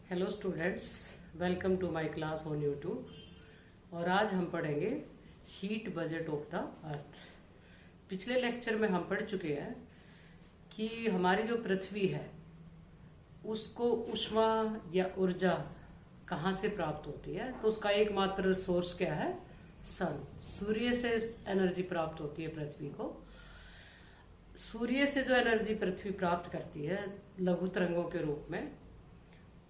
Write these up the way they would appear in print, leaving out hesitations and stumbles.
Hello students, welcome to my class on YouTube. और आज हम पढ़ेंगे heat budget of the earth. पिछले लेक्चर में हम पढ़ चुके हैं कि हमारी जो पृथ्वी है उसको ऊष्मा या ऊर्जा कहाँ से प्राप्त होती है। तो उसका एकमात्र सोर्स क्या है? सन, सूर्य से एनर्जी प्राप्त होती है पृथ्वी को। सूर्य से जो एनर्जी पृथ्वी प्राप्त करती है लघु तरंगों के रूप में,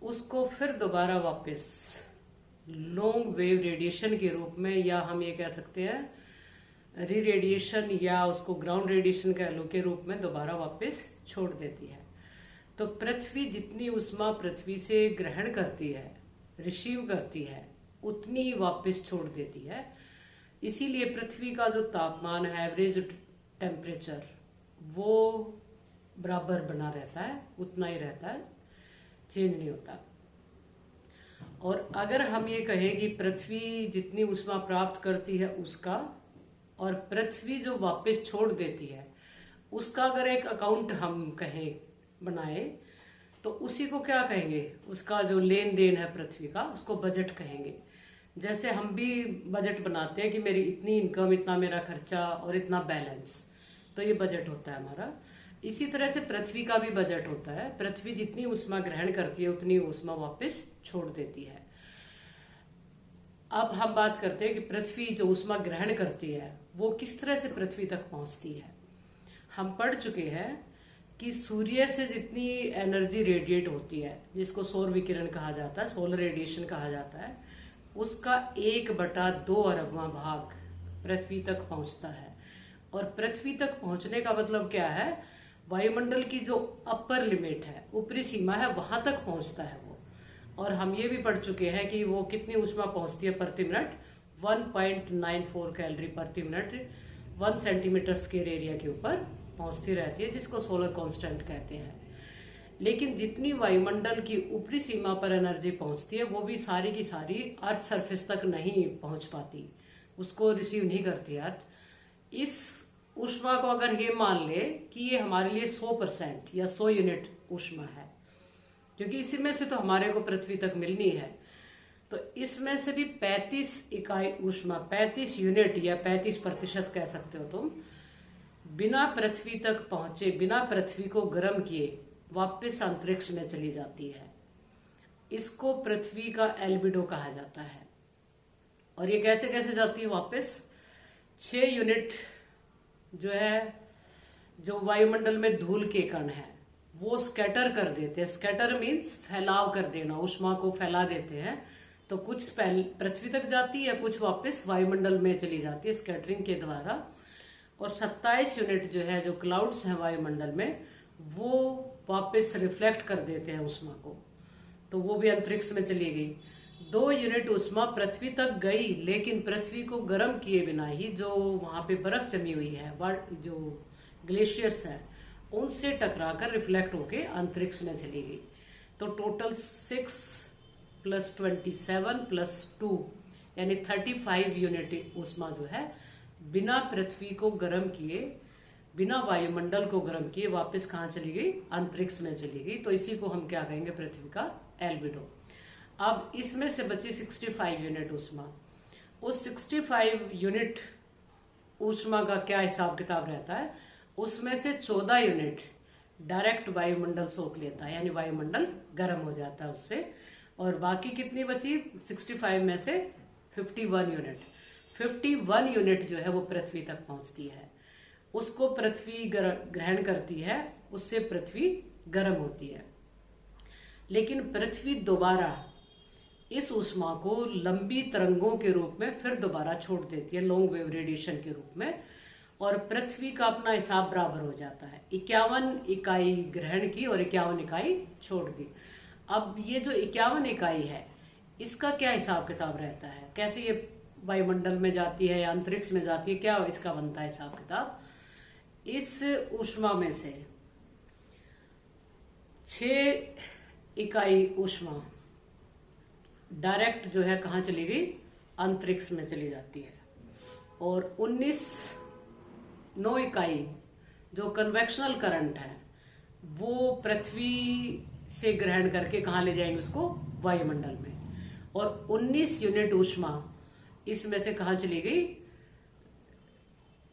उसको फिर दोबारा वापस लॉन्ग वेव रेडिएशन के रूप में, या हम ये कह सकते हैं री रेडिएशन, या उसको ग्राउंड रेडिएशन कह लो, के रूप में दोबारा वापस छोड़ देती है। तो पृथ्वी जितनी ऊष्मा पृथ्वी से ग्रहण करती है, रिसीव करती है, उतनी ही वापस छोड़ देती है। इसीलिए पृथ्वी का जो तापमान है, एवरेज टेम्परेचर, वो बराबर बना रहता है, उतना ही रहता है, चेंज नहीं होता। और अगर हम ये कहें कि पृथ्वी जितनी ऊष्मा प्राप्त करती है उसका, और पृथ्वी जो वापस छोड़ देती है उसका अगर एक अकाउंट हम कहें, बनाए, तो उसी को क्या कहेंगे? उसका जो लेन देन है पृथ्वी का, उसको बजट कहेंगे। जैसे हम भी बजट बनाते हैं कि मेरी इतनी इनकम, इतना मेरा खर्चा और इतना बैलेंस, तो ये बजट होता है हमारा। इसी तरह से पृथ्वी का भी बजट होता है। पृथ्वी जितनी ऊष्मा ग्रहण करती है उतनी ऊष्मा वापस छोड़ देती है। अब हम बात करते हैं कि पृथ्वी जो ऊष्मा ग्रहण करती है वो किस तरह से पृथ्वी तक पहुंचती है। हम पढ़ चुके हैं कि सूर्य से जितनी एनर्जी रेडिएट होती है, जिसको सौर विकिरण कहा जाता है, सोलर रेडिएशन कहा जाता है, उसका 1/2 अरबवां भाग पृथ्वी तक पहुंचता है। और पृथ्वी तक पहुंचने का मतलब क्या है? वायुमंडल की जो अपर लिमिट है, ऊपरी सीमा है, वहां तक पहुंचता है वो। और हम ये भी पढ़ चुके हैं कि वो कितनी ऊष्मा पहुंचती है प्रति मिनट? 1.94 कैलोरी प्रति मिनट 1 सेंटीमीटर स्क्वायर एरिया के ऊपर पहुंचती रहती है, जिसको सोलर कांस्टेंट कहते हैं। लेकिन जितनी वायुमंडल की ऊपरी सीमा पर एनर्जी पहुंचती है वो भी सारी की सारी अर्थ सरफेस तक नहीं पहुंच पाती, उसको रिसीव नहीं करती अर्थ। इस ऊष्मा को अगर ये मान ले कि ये हमारे लिए 100% या 100 यूनिट ऊष्मा है, क्योंकि इसमें से तो हमारे को पृथ्वी तक मिलनी है, तो इसमें से भी 35 इकाई ऊष्मा, 35 यूनिट या 35% कह सकते हो तुम, बिना पृथ्वी तक पहुंचे, बिना पृथ्वी को गर्म किए वापस अंतरिक्ष में चली जाती है। इसको पृथ्वी का एल्बिडो कहा जाता है। और ये कैसे कैसे जाती है वापस? 6 यूनिट जो है, जो वायुमंडल में धूल के कण है वो स्कैटर कर देते हैं। स्कैटर मीन्स फैलाव कर देना, ऊष्मा को फैला देते हैं। तो कुछ पृथ्वी तक जाती है, कुछ वापस वायुमंडल में चली जाती है स्कैटरिंग के द्वारा। और 27 यूनिट जो है, जो क्लाउड्स हैं वायुमंडल में, वो वापस रिफ्लेक्ट कर देते हैं ऊष्मा को, तो वो भी अंतरिक्ष में चली गई। 2 यूनिट ऊष्मा पृथ्वी तक गई, लेकिन पृथ्वी को गर्म किए बिना ही, जो वहां पे बर्फ जमी हुई है, जो ग्लेशियर्स हैं, उनसे टकराकर रिफ्लेक्ट होके अंतरिक्ष में चली गई। तो टोटल 6 + 27 + 2 यानी 35 यूनिट ऊष्मा जो है बिना पृथ्वी को गर्म किए, बिना वायुमंडल को गर्म किए वापस कहाँ चली गई? अंतरिक्ष में चली गई। तो इसी को हम क्या कहेंगे? पृथ्वी का एल्बिडो। अब इसमें से बची 65 यूनिट ऊष्मा। उस 65 यूनिट ऊष्मा का क्या हिसाब किताब रहता है? उसमें से 14 यूनिट डायरेक्ट वायुमंडल सोख लेता है, यानी वायुमंडल गर्म हो जाता है उससे। और बाकी कितनी बची? 65 में से 51 यूनिट। 51 यूनिट जो है वो पृथ्वी तक पहुंचती है, उसको पृथ्वी ग्रहण करती है, उससे पृथ्वी गर्म होती है। लेकिन पृथ्वी दोबारा इस ऊष्मा को लंबी तरंगों के रूप में फिर दोबारा छोड़ देती है, लॉन्ग वेव रेडिएशन के रूप में। और पृथ्वी का अपना हिसाब बराबर हो जाता है, 51 इकाई ग्रहण की और 51 इकाई छोड़ दी। अब ये जो 51 इकाई है, इसका क्या हिसाब किताब रहता है? कैसे ये वायुमंडल में जाती है या अंतरिक्ष में जाती है, क्या इसका बनता है हिसाब किताब? इस ऊष्मा में से 6 इकाई ऊष्मा डायरेक्ट जो है कहाँ चली गई? अंतरिक्ष में चली जाती है। और 9 इकाई जो कन्वेक्शनल करंट है वो पृथ्वी से ग्रहण करके कहाँ ले जाएंगे उसको, वायुमंडल में। और 19 यूनिट ऊष्मा इसमें से कहाँ चली गई,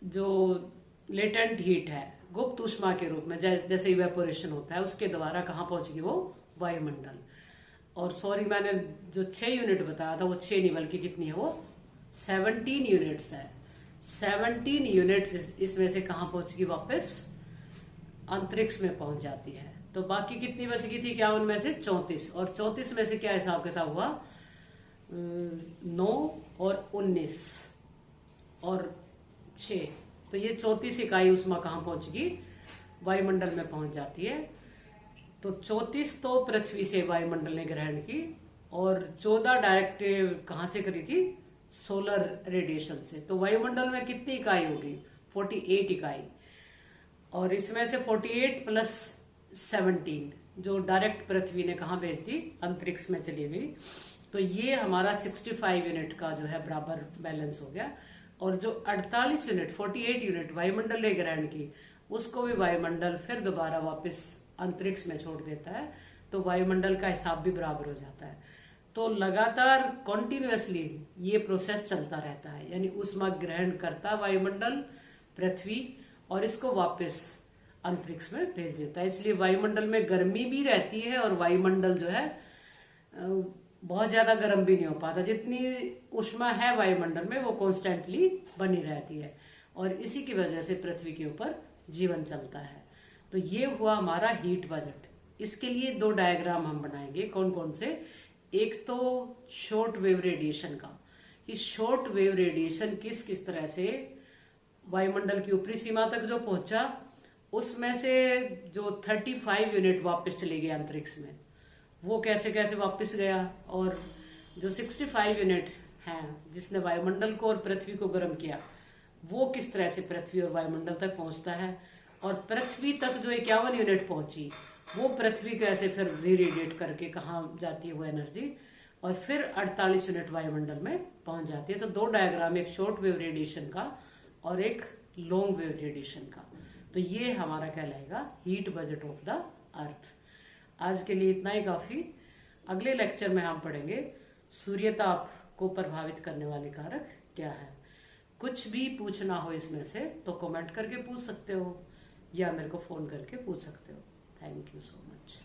जो लेटेंट हीट है गुप्त ऊष्मा के रूप में, जैसे इवेपोरेशन होता है उसके द्वारा कहाँ पहुंच गई, वो वायुमंडल। और सॉरी, मैंने जो 6 यूनिट बताया था वो 6 नहीं बल्कि कितनी है, वो 17 यूनिट्स है। 17 यूनिट्स इसमें से कहाँ पहुंच गई, वापस अंतरिक्ष में पहुंच जाती है। तो बाकी कितनी बच गई थी, क्या उनमें से 34। और 34 में से क्या हिसाब किताब हुआ, 9 और 19 और 6, तो ये 34 इकाई ऊष्मा कहाँ पहुंच गई, वायुमंडल में पहुंच जाती है। तो 34 तो पृथ्वी से वायुमंडल ने ग्रहण की, और 14 डायरेक्ट कहाँ से करी थी, सोलर रेडिएशन से। तो वायुमंडल में कितनी इकाई होगी, 48 इकाई। और इसमें से 48 प्लस 17 जो डायरेक्ट पृथ्वी ने कहाँ भेज दी, अंतरिक्ष में चली गई। तो ये हमारा 65 यूनिट का जो है बराबर बैलेंस हो गया। और जो 48 यूनिट 48 यूनिट वायुमंडल ने ग्रहण की, उसको भी वायुमंडल फिर दोबारा वापस अंतरिक्ष में छोड़ देता है। तो वायुमंडल का हिसाब भी बराबर हो जाता है। तो लगातार कॉन्टिन्यूअसली ये प्रोसेस चलता रहता है, यानी ऊष्मा ग्रहण करता वायुमंडल पृथ्वी और इसको वापस अंतरिक्ष में भेज देता है। इसलिए वायुमंडल में गर्मी भी रहती है और वायुमंडल जो है बहुत ज्यादा गर्म भी नहीं हो पाता। जितनी ऊष्मा है वायुमंडल में वो कॉन्स्टेंटली बनी रहती है, और इसी की वजह से पृथ्वी के ऊपर जीवन चलता है। तो ये हुआ हमारा हीट बजट। इसके लिए 2 डायग्राम हम बनाएंगे। कौन कौन से, एक तो शॉर्ट वेव रेडिएशन का, कि शॉर्ट वेव रेडिएशन किस किस तरह से वायुमंडल की ऊपरी सीमा तक जो पहुंचा, उसमें से जो 35 यूनिट वापस चले गए अंतरिक्ष में, वो कैसे कैसे वापस गया। और जो 65 यूनिट है जिसने वायुमंडल को और पृथ्वी को गर्म किया, वो किस तरह से पृथ्वी और वायुमंडल तक पहुंचता है। और पृथ्वी तक जो 51 यूनिट पहुंची, वो पृथ्वी कैसे फिर रीरेडिएट करके कहाँ जाती है वो एनर्जी, और फिर 48 यूनिट वायुमंडल में पहुंच जाती है। तो 2 डायग्राम, एक शॉर्ट वेव रेडिएशन का और एक लॉन्ग वेव रेडिएशन का। तो ये हमारा कहलाएगा हीट बजट ऑफ द अर्थ। आज के लिए इतना ही काफी। अगले लेक्चर में हम पढ़ेंगे सूर्यताप को प्रभावित करने वाले कारक क्या है। कुछ भी पूछना हो इसमें से तो कमेंट करके पूछ सकते हो, या मेरे को फोन करके पूछ सकते हो। Thank you so much.